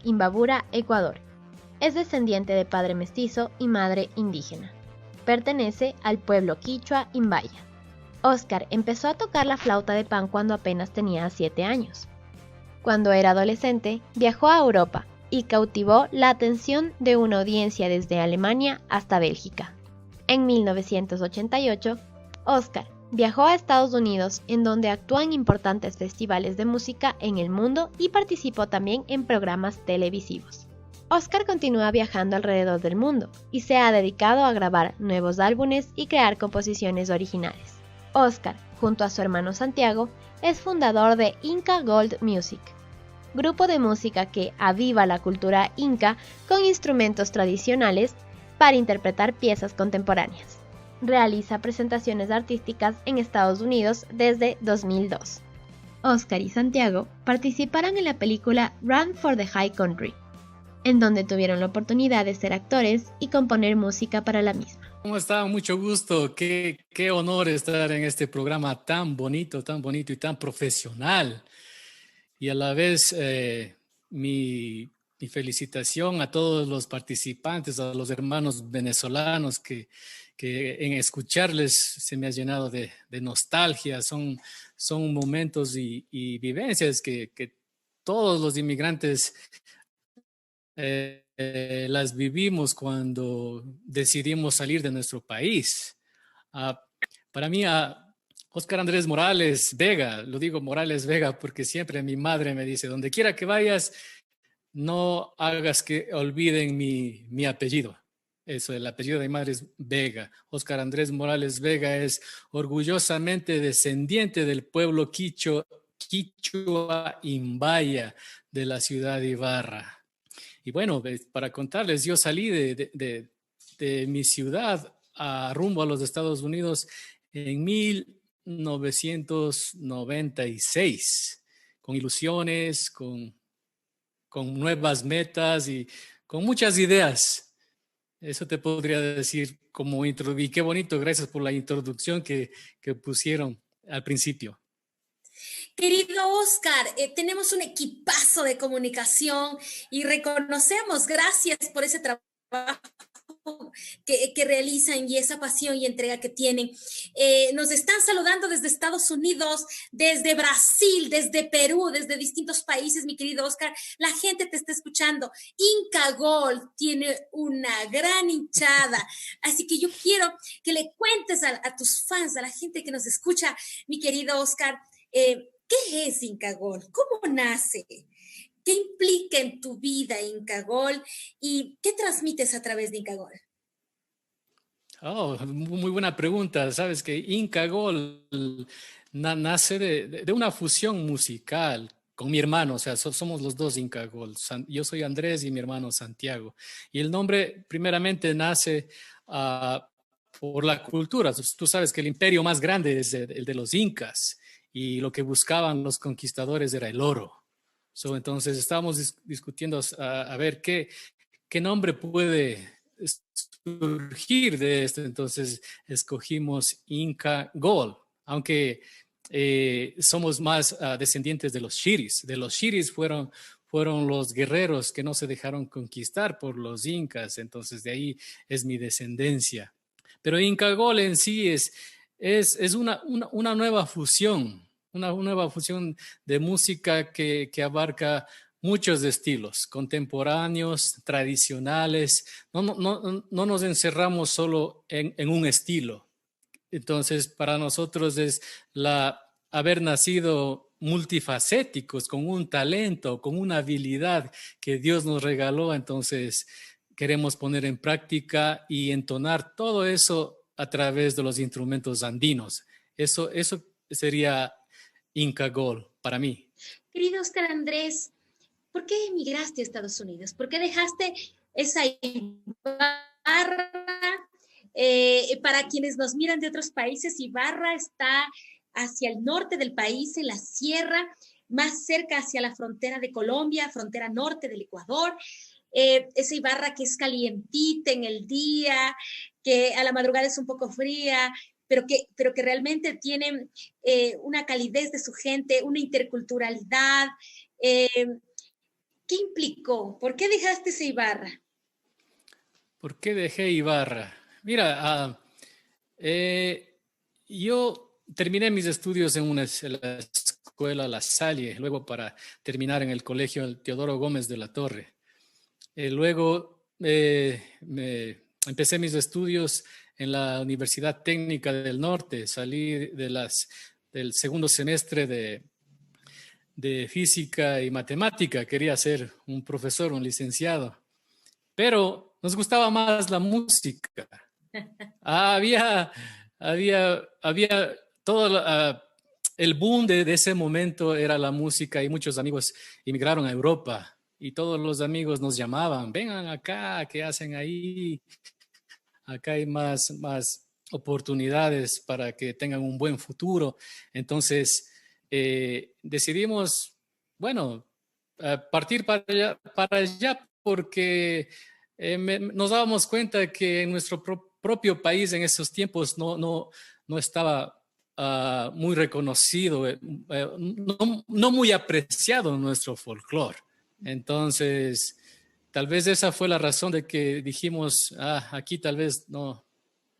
Imbabura, Ecuador. Es descendiente de padre mestizo y madre indígena. Pertenece al pueblo quichua Imbaya. Oscar empezó a tocar la flauta de pan cuando apenas tenía 7 años. Cuando era adolescente, viajó a Europa y cautivó la atención de una audiencia desde Alemania hasta Bélgica. En 1988, Oscar viajó a Estados Unidos, en donde actuó en importantes festivales de música en el mundo y participó también en programas televisivos. Oscar continúa viajando alrededor del mundo y se ha dedicado a grabar nuevos álbumes y crear composiciones originales. Oscar, junto a su hermano Santiago, es fundador de Inca Gold Music, grupo de música que aviva la cultura inca con instrumentos tradicionales para interpretar piezas contemporáneas. Realiza presentaciones artísticas en Estados Unidos desde 2002. Oscar y Santiago participaron en la película Run for the High Country, en donde tuvieron la oportunidad de ser actores y componer música para la misma. ¿Cómo está? Mucho gusto. Qué honor estar en este programa tan bonito y tan profesional. Y a la vez mi felicitación a todos los participantes, a los hermanos venezolanos que en escucharles se me ha llenado de nostalgia. Son momentos y vivencias que todos los inmigrantes las vivimos cuando decidimos salir de nuestro país. Para mí, Óscar Andrés Morales Vega, lo digo Morales Vega porque siempre mi madre me dice, donde quiera que vayas, no hagas que olviden mi apellido. Eso, el apellido de mi madre es Vega. Óscar Andrés Morales Vega es orgullosamente descendiente del pueblo quichua Imbaya de la ciudad de Ibarra. Y bueno, para contarles, yo salí de mi ciudad rumbo a los Estados Unidos en 1996, con ilusiones, con nuevas metas y con muchas ideas. Eso te podría decir como intro. Y qué bonito, gracias por la introducción que pusieron al principio. Querido Oscar, tenemos un equipazo de comunicación y reconocemos, gracias por ese trabajo que realizan y esa pasión y entrega que tienen. Nos están saludando desde Estados Unidos, desde Brasil, desde Perú, desde distintos países, mi querido Oscar. La gente te está escuchando. Inca Gold tiene una gran hinchada. Así que yo quiero que le cuentes a tus fans, a la gente que nos escucha, mi querido Oscar, ¿qué es Inca Gold? ¿Cómo nace? ¿Qué implica en tu vida Inca Gold? ¿Y qué transmites a través de Inca Gold? Oh, muy buena pregunta. Sabes que Inca Gold nace de una fusión musical con mi hermano, o sea, somos los dos Inca Gold. Yo soy Andrés y mi hermano Santiago. Y el nombre primeramente nace por la cultura. Tú sabes que el imperio más grande es el de los incas y lo que buscaban los conquistadores era el oro. Entonces estábamos discutiendo a ver qué nombre puede surgir de esto. Entonces escogimos Inca Gold, aunque somos más descendientes de los Shiris. De los Shiris fueron los guerreros que no se dejaron conquistar por los incas, entonces de ahí es mi descendencia. Pero Inca Gold en sí es una nueva fusión, una nueva fusión de música que abarca muchos estilos, contemporáneos, tradicionales. No nos encerramos solo en un estilo. Entonces, para nosotros es haber nacido multifacéticos, con un talento, con una habilidad que Dios nos regaló. Entonces, queremos poner en práctica y entonar todo eso a través de los instrumentos andinos. Eso sería Inca Gold para mí. Querido Oscar Andrés, ¿por qué emigraste a Estados Unidos? ¿Por qué dejaste esa Ibarra? Para quienes nos miran de otros países, Ibarra está hacia el norte del país, en la sierra, más cerca hacia la frontera de Colombia, frontera norte del Ecuador. Esa Ibarra que es calientita en el día, que a la madrugada es un poco fría, pero que realmente tiene una calidez de su gente, una interculturalidad. ¿Qué implicó? ¿Por qué dejaste esa Ibarra? ¿Por qué dejé Ibarra? Mira, yo terminé mis estudios en la escuela La Salle, luego para terminar en el colegio Teodoro Gómez de la Torre. Luego empecé mis estudios en la Universidad Técnica del Norte, salí del segundo semestre de física y matemática, quería ser un profesor, un licenciado, pero nos gustaba más la música. Había, había todo el boom de ese momento era la música y muchos amigos emigraron a Europa y todos los amigos nos llamaban, vengan acá, ¿qué hacen ahí? Acá hay más oportunidades para que tengan un buen futuro. Entonces decidimos, bueno, partir para allá porque nos dábamos cuenta que en nuestro propio país en esos tiempos no estaba muy reconocido, no muy apreciado nuestro folclore. Entonces, tal vez esa fue la razón de que dijimos, aquí tal vez no,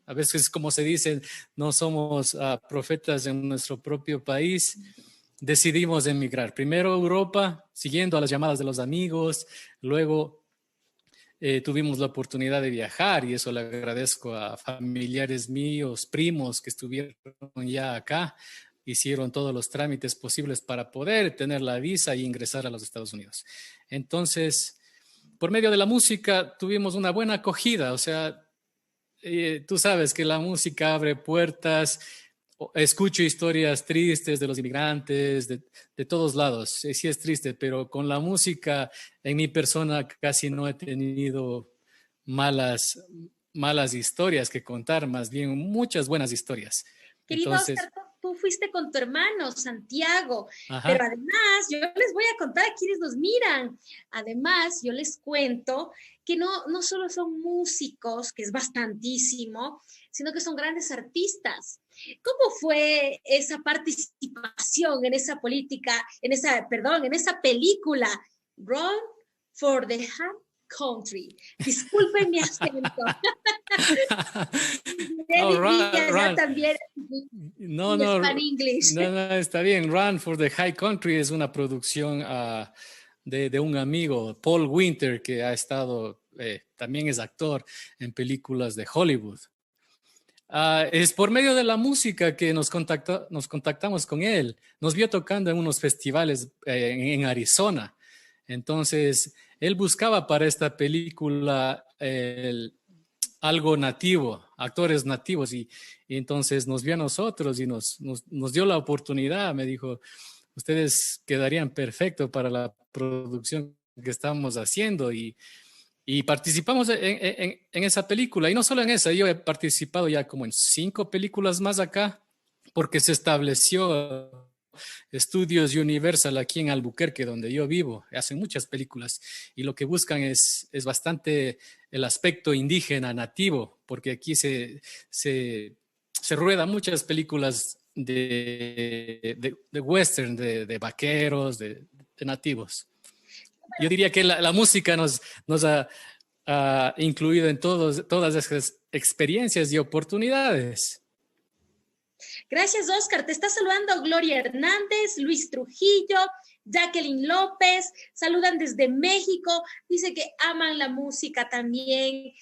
a veces como se dice, no somos profetas en nuestro propio país. Decidimos emigrar. Primero a Europa, siguiendo a las llamadas de los amigos, luego tuvimos la oportunidad de viajar y eso le agradezco a familiares míos, primos que estuvieron ya acá, hicieron todos los trámites posibles para poder tener la visa y ingresar a los Estados Unidos. Entonces, por medio de la música tuvimos una buena acogida, o sea, tú sabes que la música abre puertas. Escucho historias tristes de los inmigrantes, de todos lados. Sí es triste, pero con la música en mi persona casi no he tenido malas historias que contar, más bien muchas buenas historias. Querido Entonces, Oscar, tú fuiste con tu hermano Santiago, ajá. pero además yo les voy a contar a quienes nos miran. Además, yo les cuento que no solo son músicos, que es bastantísimo, sino que son grandes artistas. ¿Cómo fue esa participación en esa política, en esa película, Run for the High Country? Disculpen mi acento. También No, está bien. Run for the High Country es una producción de un amigo, Paul Winter, que ha estado, también es actor en películas de Hollywood. Es por medio de la música que nos contactamos con él. Nos vio tocando en unos festivales en Arizona. Entonces, él buscaba para esta película algo nativo, actores nativos, y entonces nos vio a nosotros y nos dio la oportunidad. Me dijo, ustedes quedarían perfecto para la producción que estamos haciendo, y participamos en esa película. Y no solo en esa, yo he participado ya como en 5 películas más acá, porque se estableció Estudios Universal aquí en Albuquerque, donde yo vivo. Hacen muchas películas y lo que buscan es bastante el aspecto indígena, nativo, porque aquí se ruedan muchas películas de western, de vaqueros, de nativos. Yo diría que la música nos ha incluido en todas esas experiencias y oportunidades. Gracias, Oscar. Te está saludando Gloria Hernández, Luis Trujillo, Jacqueline López. Saludan desde México. Dice que aman la música también.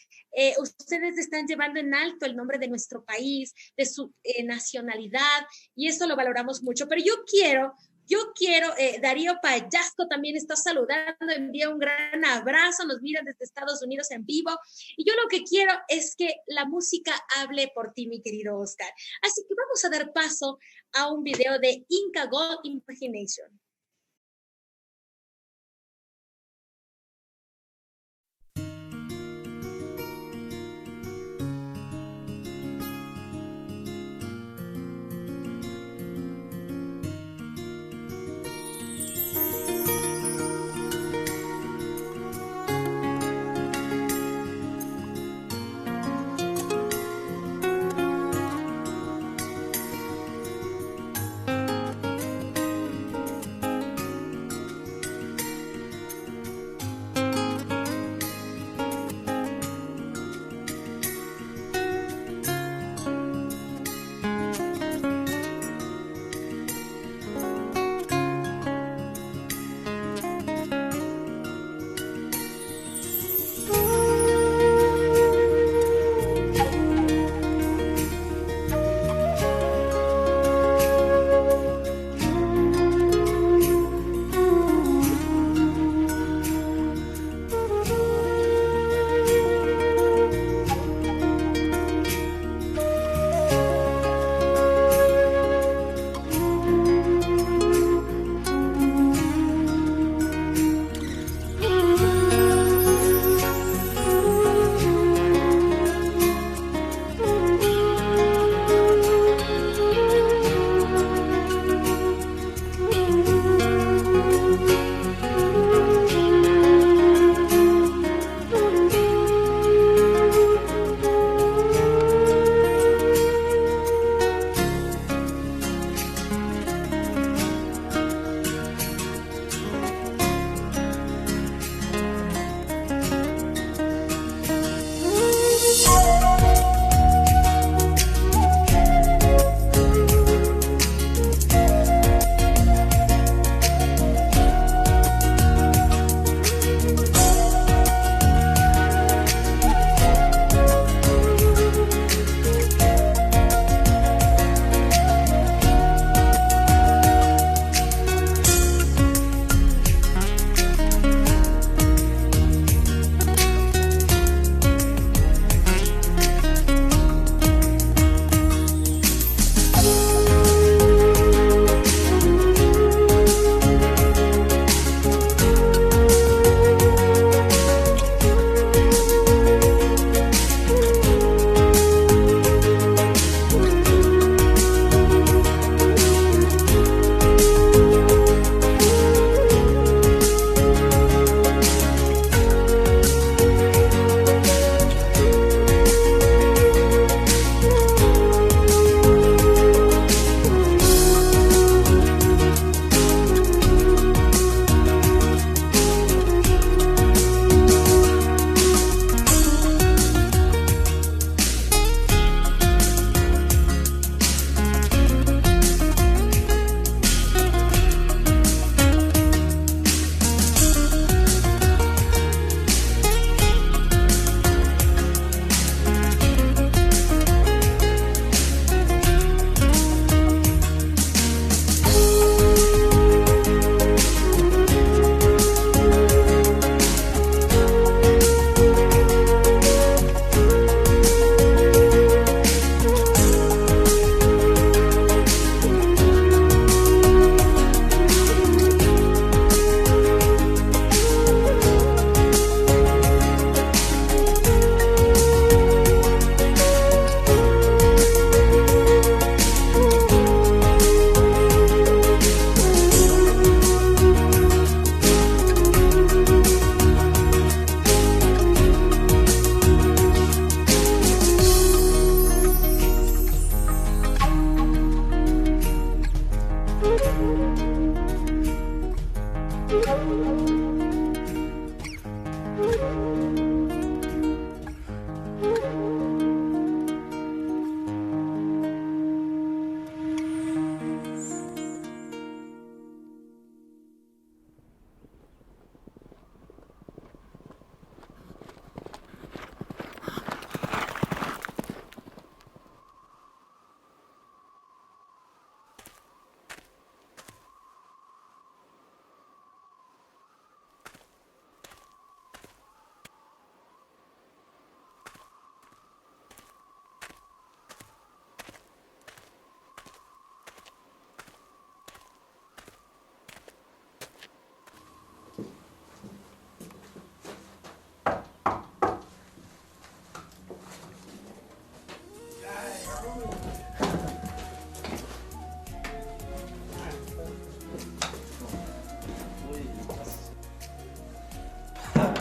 Ustedes están llevando en alto el nombre de nuestro país, de su nacionalidad, y eso lo valoramos mucho. Pero yo quiero, Darío Payasco también está saludando, envía un gran abrazo, nos miran desde Estados Unidos en vivo, y yo lo que quiero es que la música hable por ti, mi querido Oscar. Así que vamos a dar paso a un video de Inca Gold Imagination.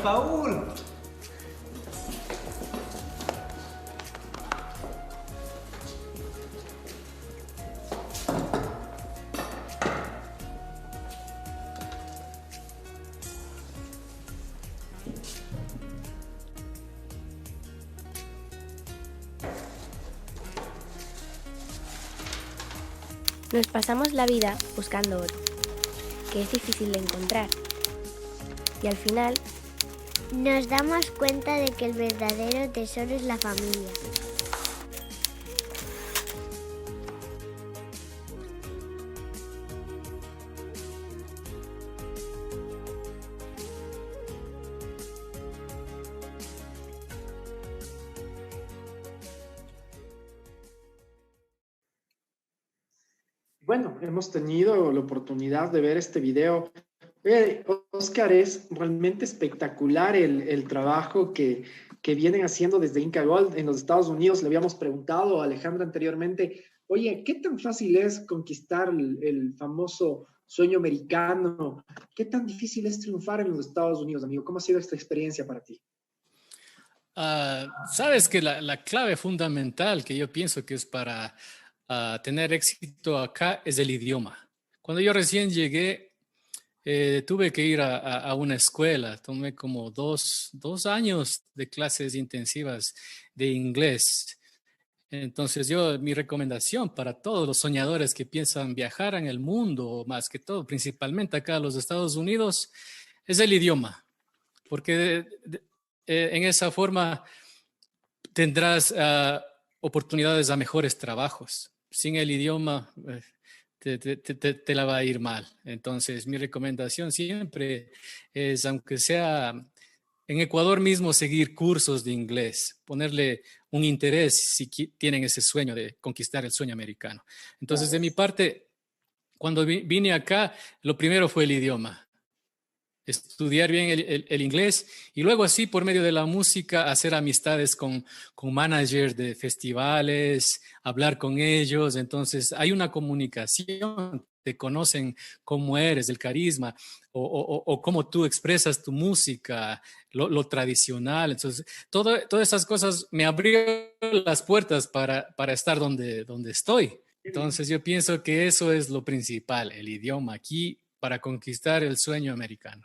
Paul. Nos pasamos la vida buscando oro, que es difícil de encontrar. Y al final nos damos cuenta de que el verdadero tesoro es la familia. Bueno, hemos tenido la oportunidad de ver este video. Oscar, es realmente espectacular el trabajo que vienen haciendo desde Inca Gold en los Estados Unidos. Le habíamos preguntado a Alejandra anteriormente, oye, ¿qué tan fácil es conquistar el famoso sueño americano? ¿Qué tan difícil es triunfar en los Estados Unidos, amigo? ¿Cómo ha sido esta experiencia para ti? Sabes que la clave fundamental que yo pienso que es para tener éxito acá es el idioma. Cuando yo recién llegué, tuve que ir a una escuela. Tomé como dos años de clases intensivas de inglés. Entonces mi recomendación para todos los soñadores que piensan viajar en el mundo, más que todo, principalmente acá a los Estados Unidos, es el idioma. Porque en esa forma tendrás oportunidades a mejores trabajos. Sin el idioma te la va a ir mal. Entonces, mi recomendación siempre es, aunque sea en Ecuador mismo, seguir cursos de inglés, ponerle un interés si tienen ese sueño de conquistar el sueño americano. Entonces, de mi parte, cuando vine acá, lo primero fue el idioma. Estudiar bien el inglés y luego así por medio de la música hacer amistades con managers de festivales, hablar con ellos. Entonces hay una comunicación, te conocen cómo eres, el carisma o cómo tú expresas tu música, lo tradicional. Entonces todas esas cosas me abrieron las puertas para estar donde estoy. Entonces yo pienso que eso es lo principal, el idioma aquí para conquistar el sueño americano.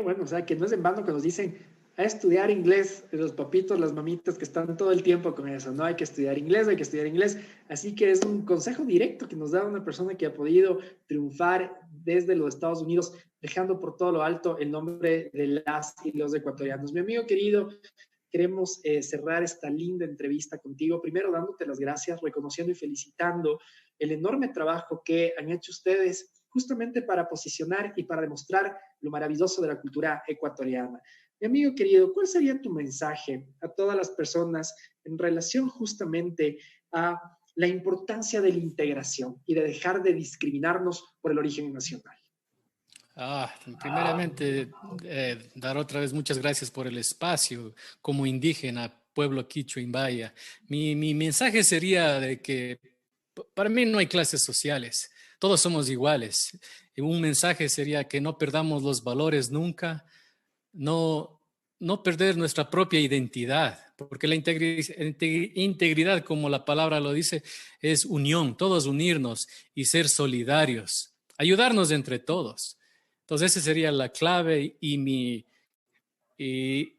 Bueno, o sea, que no es en vano que nos dicen a estudiar inglés, los papitos, las mamitas que están todo el tiempo con eso, ¿no? Hay que estudiar inglés, hay que estudiar inglés. Así que es un consejo directo que nos da una persona que ha podido triunfar desde los Estados Unidos, dejando por todo lo alto el nombre de las y los ecuatorianos. Mi amigo querido, queremos cerrar esta linda entrevista contigo, primero dándote las gracias, reconociendo y felicitando el enorme trabajo que han hecho ustedes justamente para posicionar y para demostrar lo maravilloso de la cultura ecuatoriana. Mi amigo querido, ¿cuál sería tu mensaje a todas las personas en relación justamente a la importancia de la integración y de dejar de discriminarnos por el origen nacional? Primeramente, dar otra vez muchas gracias por el espacio como indígena, pueblo quichua imbaya. Mi mensaje sería de que para mí no hay clases sociales, todos somos iguales. Y un mensaje sería que no perdamos los valores nunca, no perder nuestra propia identidad, porque la integridad, como la palabra lo dice, es unión, todos unirnos y ser solidarios, ayudarnos entre todos. Entonces esa sería la clave y y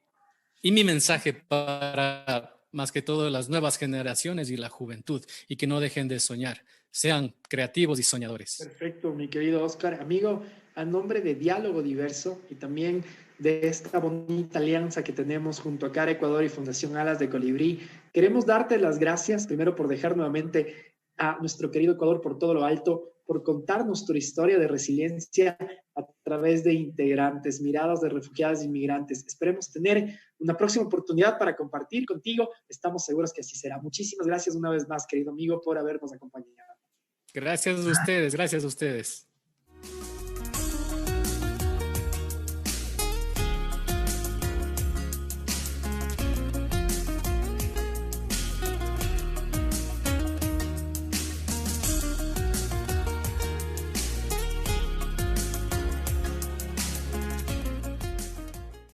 mi mensaje para más que todo las nuevas generaciones y la juventud, y que no dejen de soñar, sean creativos y soñadores. Perfecto, mi querido Oscar. Amigo, a nombre de Diálogo Diverso y también de esta bonita alianza que tenemos junto a CARE Ecuador y Fundación Alas de Colibrí, queremos darte las gracias, primero por dejar nuevamente a nuestro querido Ecuador por todo lo alto, por contarnos tu historia de resiliencia a través de integrantes, miradas de refugiados e inmigrantes. Esperemos tener una próxima oportunidad para compartir contigo. Estamos seguros que así será. Muchísimas gracias una vez más, querido amigo, por habernos acompañado. Gracias a ustedes, gracias a ustedes.